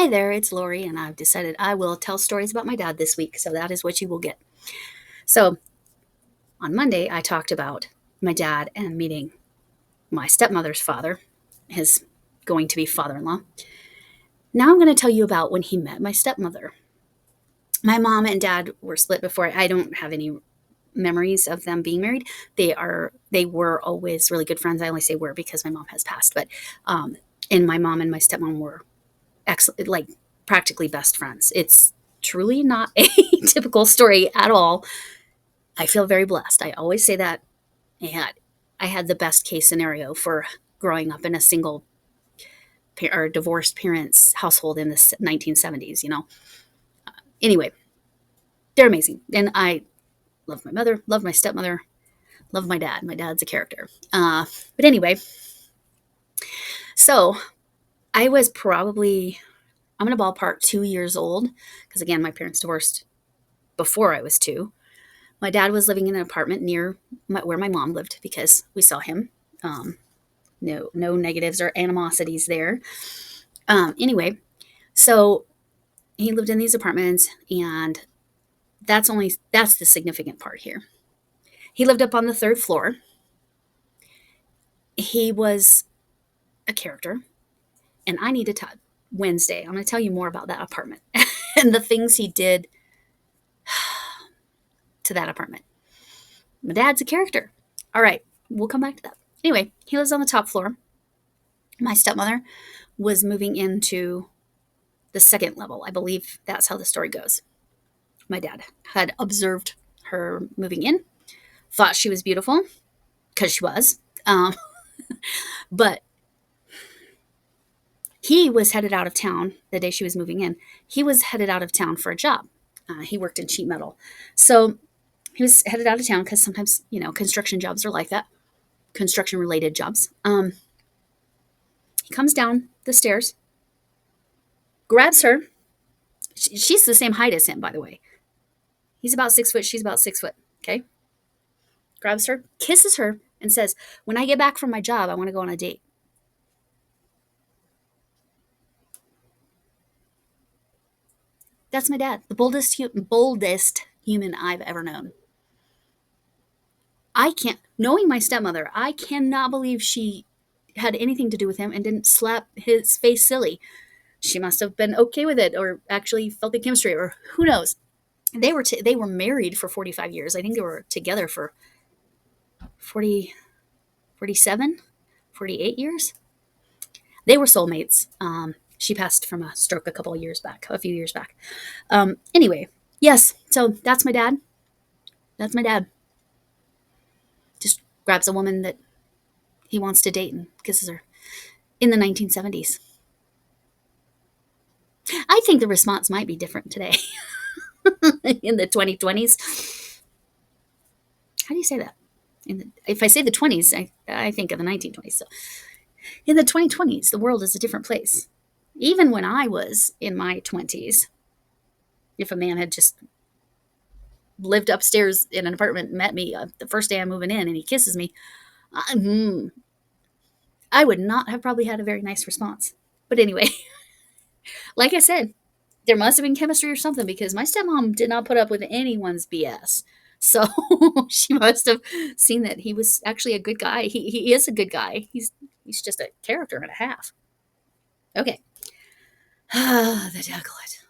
Hi there, it's Lori, and I've decided I will tell stories about my dad this week, so that is what you will get. So, on Monday, I talked about my dad and meeting my stepmother's father, his going to be father in law. Now, I'm going to tell you about when he met my stepmother. My mom and dad were split before. I don't have any memories of them being married. They were always really good friends. I only say were because my mom has passed, but and my mom and my stepmom were excellent, like practically best friends. It's truly not a typical story at all. I feel very blessed. I always say that. I had the best case scenario for growing up in a single or divorced parents household in the 1970s. Anyway, they're amazing, and I love my mother, love my stepmother, love my dad. My dad's a character. But anyway, so I was probably, I'm going to ballpark 2 years old because again, my parents divorced before I was two. My dad was living in an apartment near where my mom lived because we saw him. No negatives or animosities there. Anyway, so he lived in these apartments, and that's the significant part here. He lived up on the third floor. He was a character, and I need to talk Wednesday. I'm going to tell you more about that apartment and the things he did to that apartment. My dad's a character. All right, we'll come back to that. Anyway, he lives on the top floor. My stepmother was moving into the second level. I believe that's how the story goes. My dad had observed her moving in, thought she was beautiful, because she was. But he was headed out of town the day she was moving in. He was headed out of town for a job. He worked in sheet metal. So he was headed out of town because sometimes, construction jobs are like that, construction related jobs. He comes down the stairs, grabs her. She's the same height as him, by the way. He's about 6 foot. She's about 6 foot. Okay. Grabs her, kisses her, and says, "When I get back from my job, I want to go on a date." That's my dad, the boldest human I've ever known. Knowing my stepmother, I cannot believe she had anything to do with him and didn't slap his face silly. She must have been okay with it, or actually felt the chemistry, or who knows. They were married for 45 years. I think they were together for 40, 47, 48 years. They were soulmates. She passed from a stroke a few years back. Anyway, yes, so that's my dad. That's my dad. Just grabs a woman that he wants to date and kisses her in the 1970s. I think the response might be different today in the 2020s. How do you say that? If I say the 20s, I think of the 1920s. So in the 2020s, the world is a different place. Even when I was in my 20s, if a man had just lived upstairs in an apartment and met me the first day I'm moving in and he kisses me, I would not have probably had a very nice response. But anyway, like I said, there must have been chemistry or something because my stepmom did not put up with anyone's BS. So she must have seen that he was actually a good guy. He is a good guy. He's just a character and a half. Okay. The decollete.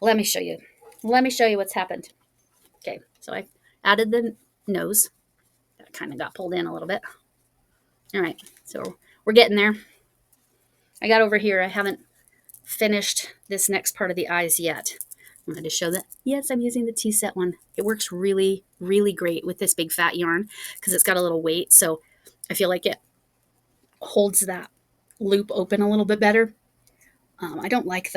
Let me show you. Let me show you what's happened. Okay, so I added the nose. That kind of got pulled in a little bit. All right, so we're getting there. I got over here. I haven't finished this next part of the eyes yet. I'm going to show that. Yes, I'm using the T-set one. It works really, really great with this big fat yarn because it's got a little weight. So I feel like it holds that loop open a little bit better. I don't like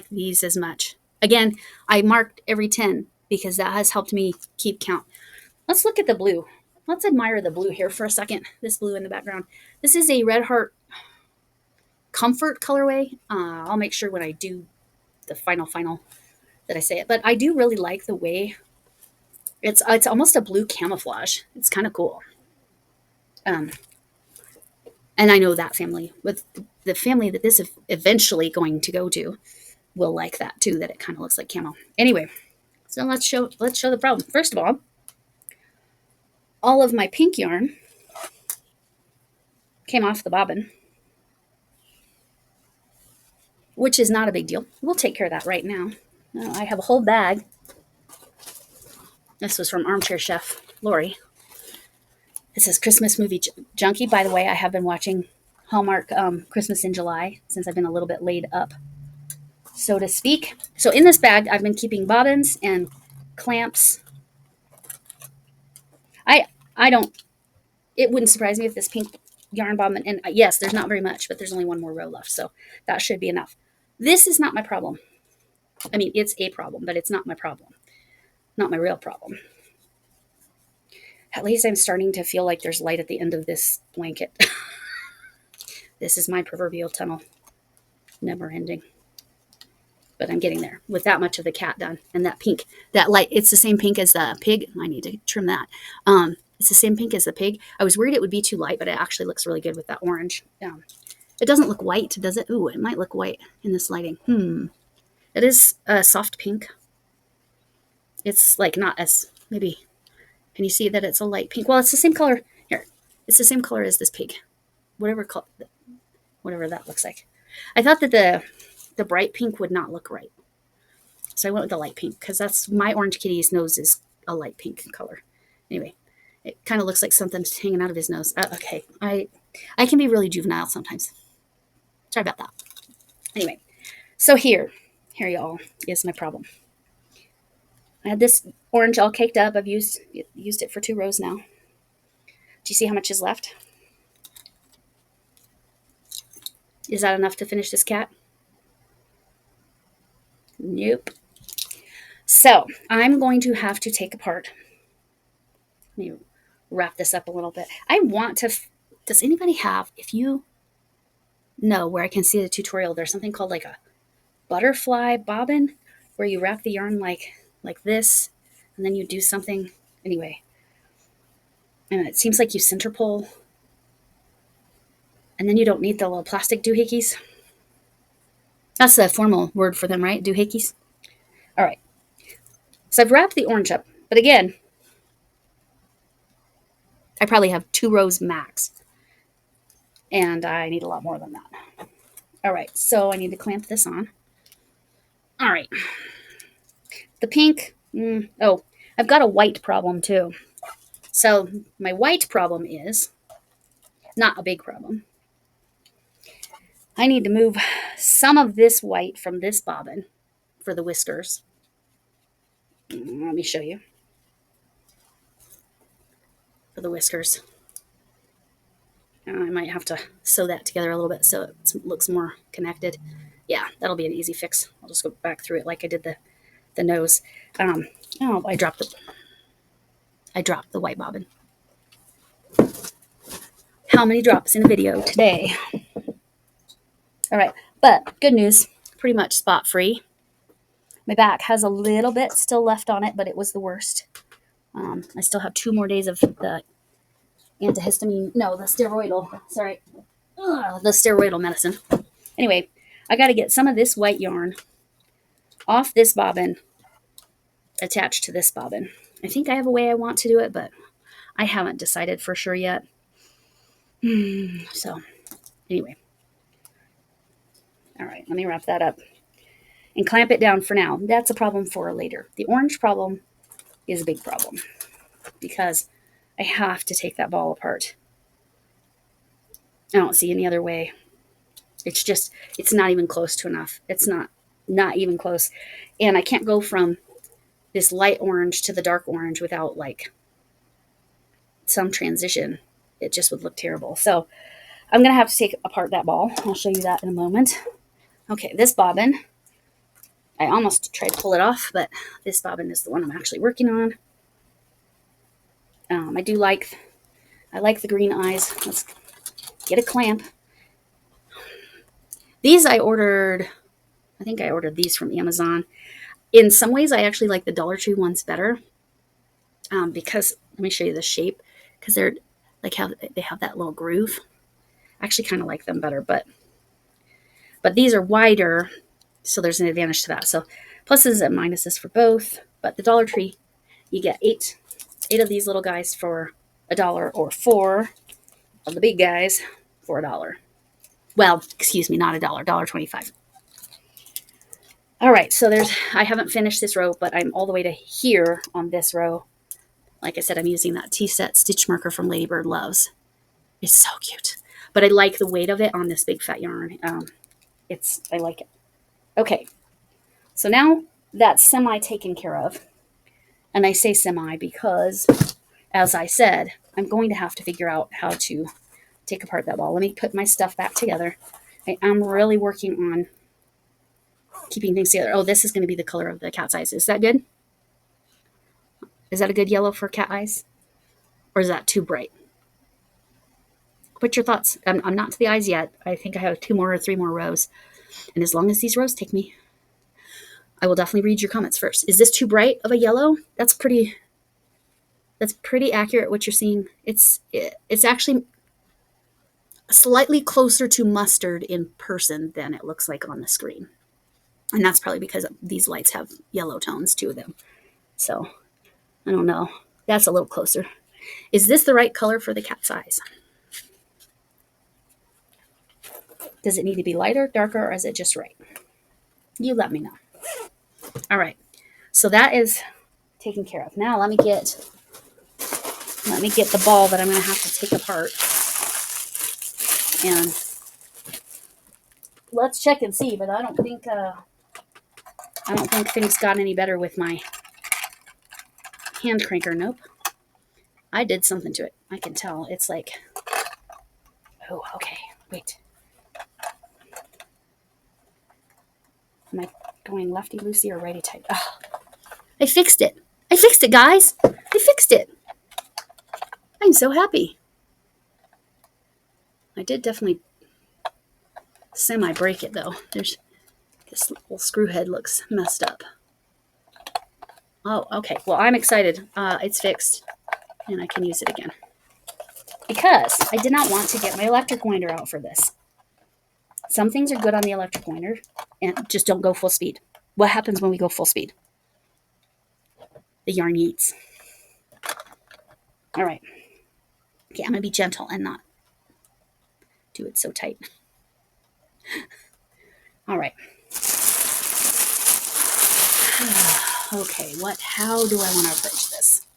these as much. Again, I marked every 10 because that has helped me keep count. Let's look at the blue. Let's admire the blue here for a second. This blue in the background. This is a Red Heart Comfort colorway. I'll make sure when I do the final that I say it. But I do really like the way it's almost a blue camouflage. It's kind of cool. And I know that family, with the family that this is eventually going to go to, will like that too, that it kind of looks like camo. Anyway, so let's show the problem. First of all of my pink yarn came off the bobbin, which is not a big deal. We'll take care of that right now. I have a whole bag. This was from Armchair Chef Lori. It says Christmas movie junkie. By the way, I have been watching Hallmark Christmas in July since I've been a little bit laid up, so to speak. So in this bag, I've been keeping bobbins and clamps. I don't. It wouldn't surprise me if this pink yarn bobbin, and yes, there's not very much, but there's only one more row left, so that should be enough. This is not my problem. I mean, it's a problem, but it's not my problem. Not my real problem. At least I'm starting to feel like there's light at the end of this blanket. This is my proverbial tunnel. Never ending. But I'm getting there with that much of the cat done. And that pink, that light, it's the same pink as the pig. I need to trim that. It's the same pink as the pig. I was worried it would be too light, but it actually looks really good with that orange. It doesn't look white, does it? Ooh, it might look white in this lighting. It is a soft pink. It's like not as, maybe, can you see that it's a light pink? Well, it's the same color. Here, it's the same color as this pig. Whatever that looks like. I thought that the bright pink would not look right. So I went with the light pink because that's my orange kitty's nose is a light pink color. Anyway, it kind of looks like something's hanging out of his nose. Okay, I can be really juvenile sometimes. Sorry about that. Anyway, so here y'all is my problem. I had this orange all caked up. I've used it for 2 rows now. Do you see how much is left? Is that enough to finish this cat? Nope. So I'm going to have to take apart. Let me wrap this up a little bit. I want to, does anybody have, if you know where I can see the tutorial, there's something called like a butterfly bobbin where you wrap the yarn like this and then you do something. Anyway, and it seems like you center pull and then you don't need the little plastic doohickeys. That's the formal word for them, right? Doohickeys. All right. So I've wrapped the orange up, but again, I probably have 2 rows max, and I need a lot more than that. All right, so I need to clamp this on. All right. The pink, oh, I've got a white problem too. So my white problem is not a big problem. I need to move some of this white from this bobbin for the whiskers. Let me show you. For the whiskers. I might have to sew that together a little bit so it looks more connected. Yeah, that'll be an easy fix. I'll just go back through it like I did the nose. Oh, I dropped the white bobbin. How many drops in a video today? All right, but good news, pretty much spot free. My back has a little bit still left on it, but it was the worst. I still have 2 more days of the antihistamine, no, the steroidal, sorry, the steroidal medicine. Anyway, I got to get some of this white yarn off this bobbin, attached to this bobbin. I think I have a way I want to do it, but I haven't decided for sure yet. So, anyway. All right, let me wrap that up and clamp it down for now. That's a problem for later. The orange problem is a big problem because I have to take that ball apart. I don't see any other way. It's not even close to enough. It's not even close. And I can't go from this light orange to the dark orange without like some transition. It just would look terrible. So I'm going to have to take apart that ball. I'll show you that in a moment. Okay, this bobbin, I almost tried to pull it off, but this bobbin is the one I'm actually working on. I like the green eyes. Let's get a clamp. These I think I ordered these from Amazon. In some ways, I actually like the Dollar Tree ones better because, let me show you the shape, because they're like they have that little groove. I actually kind of like them better, but these are wider, so there's an advantage to that. So pluses and minuses for both. But the Dollar Tree, you get eight of these little guys for $1, or 4 of the big guys for $1. Well, excuse me, not $1, $1.25. All right, so I haven't finished this row, but I'm all the way to here on this row. Like I said, I'm using that T-set stitch marker from Ladybird Loves. It's so cute. But I like the weight of it on this big fat yarn. I like it. Okay, so now that's semi taken care of. And I say semi because, as I said, I'm going to have to figure out how to take apart that ball. Let me put my stuff back together. I am really working on keeping things together. Oh, this is going to be the color of the cat's eyes. Is that good? Is that a good yellow for cat eyes? Or is that too bright? What's your thoughts? I'm not to the eyes yet. I think I have 2 more or 3 more rows. And as long as these rows take me, I will definitely read your comments first. Is this too bright of a yellow? That's pretty accurate what you're seeing. It's actually slightly closer to mustard in person than it looks like on the screen. And that's probably because these lights have yellow tones to them. So, I don't know. That's a little closer. Is this the right color for the cat's eyes? Does it need to be lighter, darker, or is it just right? You let me know. All right. So that is taken care of. Now let me get the ball that I'm going to have to take apart. And let's check and see, but I don't think things got any better with my hand cranker. Nope. I did something to it. I can tell. It's like, oh, okay. Wait. Am I going lefty loosey or righty tight? Oh, I fixed it. I fixed it, guys. I fixed it. I'm so happy. I did definitely semi-break it, though. There's this little screw head looks messed up. Oh, okay. Well, I'm excited. It's fixed, and I can use it again. Because I did not want to get my electric winder out for this. Some things are good on the electric winder, and just don't go full speed. What happens when we go full speed? The yarn yeets. All right. Okay, I'm going to be gentle and not do it so tight. All right. Okay, how do I want to approach this?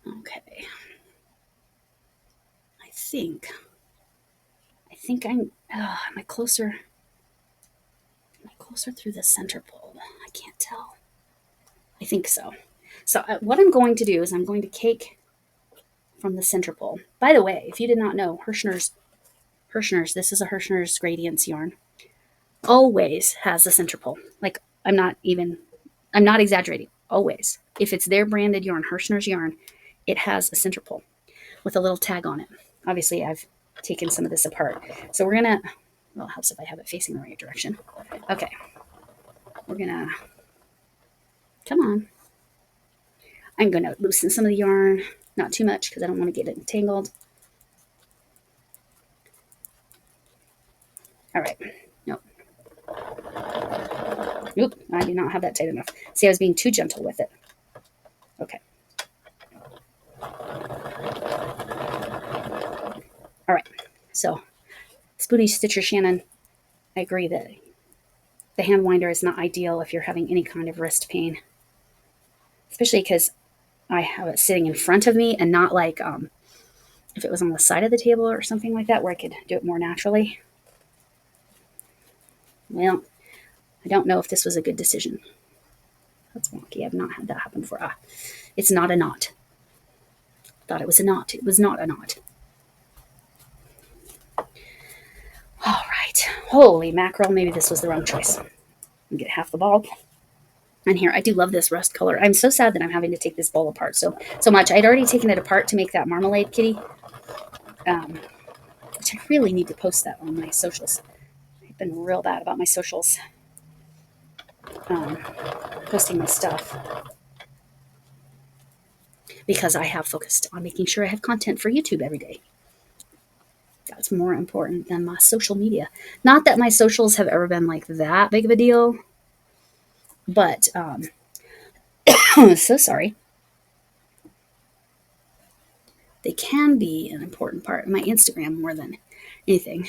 Okay. I think am I closer through the center pole? I can't tell. I think so. So what I'm going to do is I'm going to cake from the center pole. By the way, if you did not know, Herrschners, this is a Herrschners Gradience yarn, always has a center pole. Like, I'm not exaggerating. Always. If it's their branded yarn, Herrschners yarn, it has a center pole with a little tag on it. Obviously, I've taken some of this apart. So we're going to, well, it helps if I have it facing the right direction. Okay. We're going to, come on. I'm going to loosen some of the yarn. Not too much because I don't want to get it entangled. All right. Nope. Nope. I do not have that tight enough. See, I was being too gentle with it. Okay. All right. So, Spoonie Stitcher Shannon, I agree that the hand winder is not ideal if you're having any kind of wrist pain, especially because I have it sitting in front of me and not like if it was on the side of the table or something like that where I could do it more naturally. Well, I don't know if this was a good decision. That's wonky. I've not had that happen before. It's not a knot. Thought it was a knot. It was not a knot. All right. Holy mackerel. Maybe this was the wrong choice. I'll get half the ball. And here, I do love this rust color. I'm so sad that I'm having to take this bowl apart so much. I'd already taken it apart to make that marmalade kitty, which I really need to post that on my socials. I've been real bad about my socials. posting my stuff because I have focused on making sure I have content for YouTube every day. That's more important than my social media. Not that my socials have ever been like that big of a deal, but so sorry. They can be an important part of my Instagram more than anything.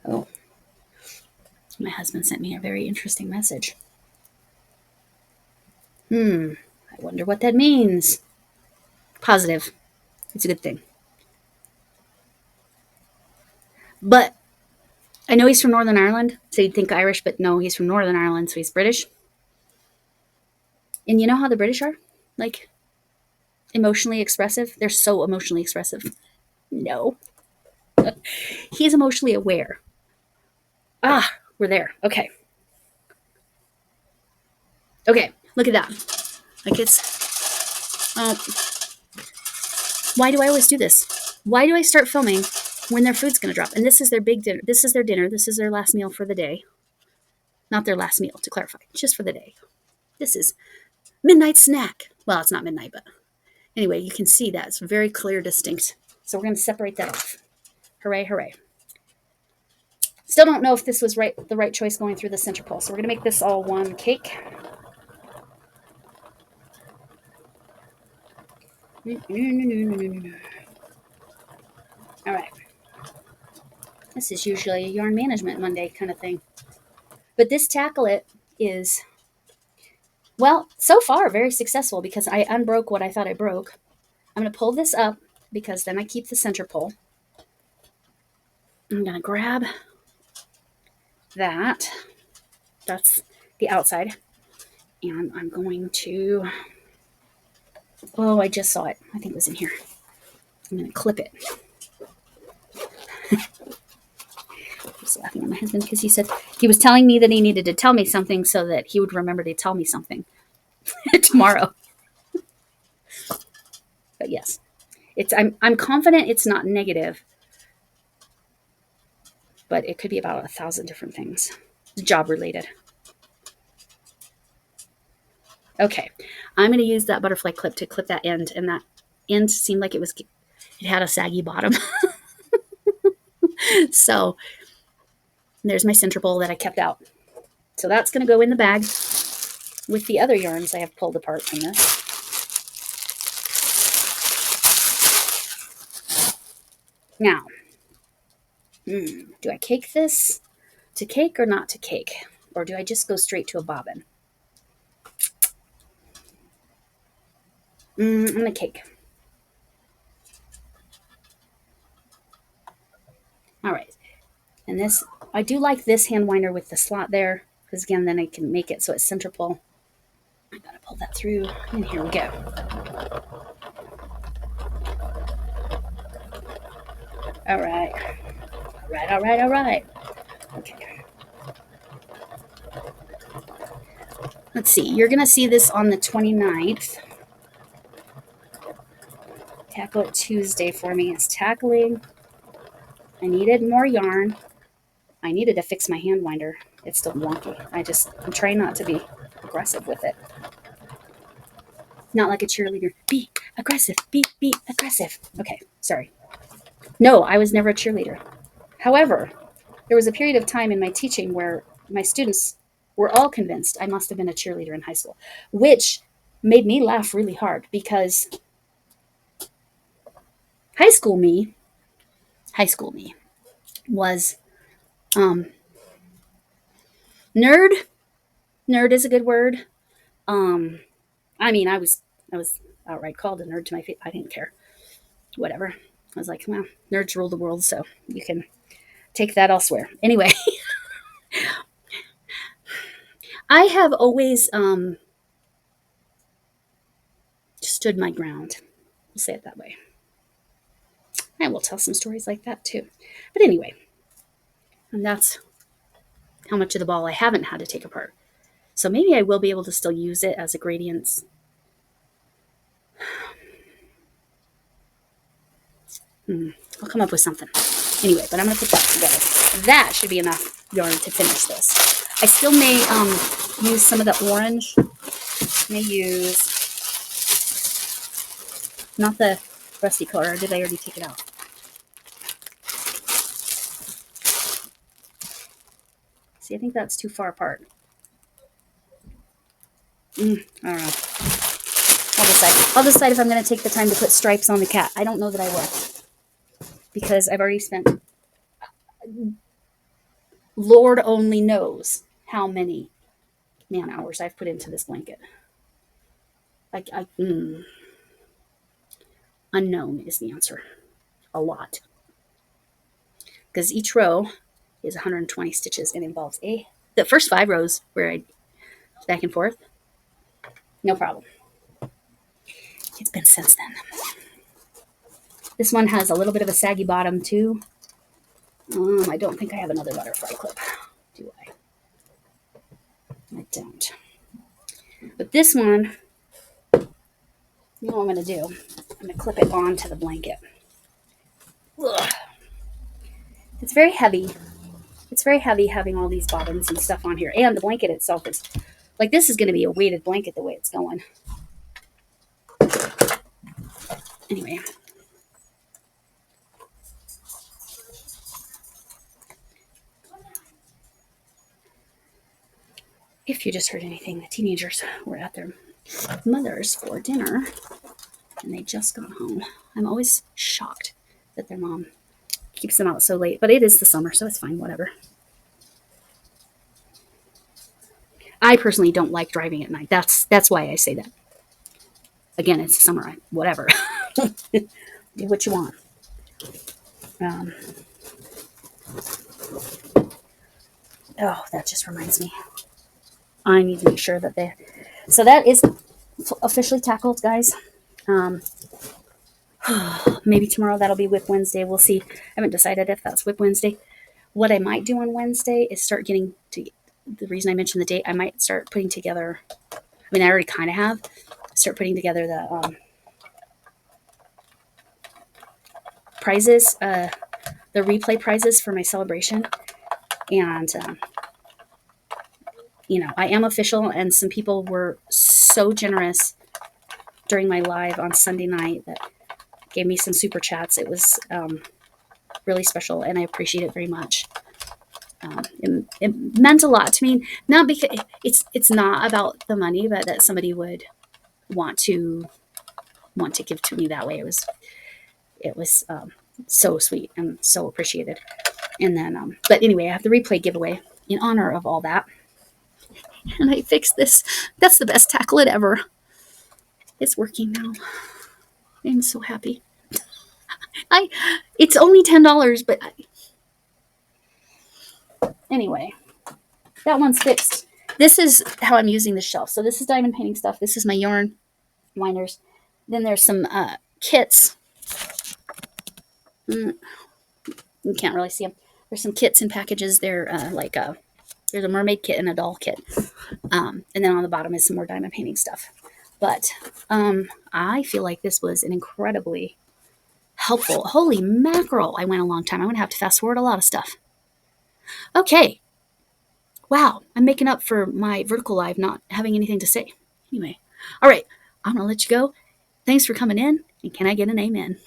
Oh, my husband sent me a very interesting message. I wonder what that means. Positive. It's a good thing. But I know he's from Northern Ireland, so you'd think Irish, but no, he's from Northern Ireland, so he's British. And you know how the British are? Like, emotionally expressive? They're so emotionally expressive. No. He's emotionally aware. We're there. Okay. Okay, look at that. Like why do I always do this? Why do I start filming when their food's going to drop? And this is their big dinner. This is their dinner. This is their last meal for the day. Not their last meal, to clarify, just for the day. This is midnight snack. Well, it's not midnight, but anyway, you can see that. It's very clear, distinct. So we're going to separate that off. Hooray, hooray. Still don't know if this was the right choice going through the center pole. So we're going to make this all one cake. All right. This is usually a yarn management Monday kind of thing. But this tackle it is, well, so far very successful because I unbroke what I thought I broke. I'm going to pull this up because then I keep the center pole. I'm going to grab that. That's the outside. And I'm going to, oh, I just saw it. I think it was in here. I'm going to clip it. I was laughing at my husband because he said he was telling me that he needed to tell me something so that he would remember to tell me something tomorrow. But yes, I'm confident it's not negative, but it could be about 1,000 different things, job related. Okay, I'm going to use that butterfly clip to clip that end, and that end seemed like it had a saggy bottom. So there's my center pole that I kept out. So that's going to go in the bag with the other yarns I have pulled apart from this. Now, do I cake this to cake or not to cake? Or do I just go straight to a bobbin? I'm going to cake. All right. And this, I do like this hand winder with the slot there, because again, then I can make it so it's center pole. I gotta pull that through, and here we go. All right. All right, all right, all right. Okay. Let's see, you're gonna see this on the 29th. Tackle it Tuesday for me. It's tackling. I needed more yarn. I needed to fix my hand winder. It's still wonky. I'm trying not to be aggressive with it. Not like a cheerleader. Be aggressive. Be aggressive. Okay, sorry. No, I was never a cheerleader. However, there was a period of time in my teaching where my students were all convinced I must have been a cheerleader in high school, which made me laugh really hard because high school me was nerd. Nerd is a good word. I mean, I was outright called a nerd to my face. I didn't care. Whatever. I was like, well, nerds rule the world, so you can take that elsewhere. Anyway, I have always stood my ground. We'll say it that way. I will tell some stories like that too. But anyway, and that's how much of the ball I haven't had to take apart. So maybe I will be able to still use it as a gradients I'll come up with something. Anyway, but I'm going to put that together. That should be enough yarn to finish this. I still may use some of the orange. May use, not the rusty color, or did I already take it out? See, I think that's too far apart. I don't know. I'll decide if I'm going to take the time to put stripes on the cat. I don't know that I will, because I've already spent, Lord only knows how many man hours I've put into this blanket. Unknown is the answer. A lot. Because each row is 120 stitches and involves the first 5 rows where I back and forth. No problem. It's been since then. This one has a little bit of a saggy bottom too. I don't think I have another butterfly clip. Do I? I don't. But this one, you know what I'm going to do? I'm going to clip it onto the blanket. Ugh. It's very heavy. It's very heavy having all these bottoms and stuff on here. And the blanket itself is, like, this is going to be a weighted blanket the way it's going. Anyway. If you just heard anything, the teenagers were at their mother's for dinner, and they just got home. I'm always shocked that their mom keeps them out so late, but it is the summer, so it's fine, whatever. I personally don't like driving at night. That's why I say that. Again, it's summer, whatever. Do what you want. Oh, that just reminds me. I need to make sure that so that is officially tackled, guys. Maybe tomorrow that'll be Whip Wednesday. We'll see. I haven't decided if that's Whip Wednesday. What I might do on Wednesday is start getting to, the reason I mentioned the date, I might start putting together, I mean, I already kind of have, start putting together the prizes, the replay prizes for my celebration. And, you know, I am official, and some people were so generous during my live on Sunday night that gave me some super chats. It was really special, and I appreciate it very much. It meant a lot to me, not because it's not about the money, but that somebody would want to give to me that way. It was so sweet and so appreciated. And then, but anyway, I have the replay giveaway in honor of all that. And I fixed this. That's the best tacklet ever. It's working now. I'm so happy. It's only $10, but anyway, that one's fixed. This is how I'm using the shelf. So this is diamond painting stuff. This is my yarn winders. Then there's some kits. You can't really see them. There's some kits and packages. They're there's a mermaid kit and a doll kit. And then on the bottom is some more diamond painting stuff. But I feel like this was an incredibly helpful. Holy mackerel, I went a long time. I'm going to have to fast forward a lot of stuff. Okay. Wow, I'm making up for my vertical live not having anything to say. Anyway, all right, I'm going to let you go. Thanks for coming in, and can I get an amen?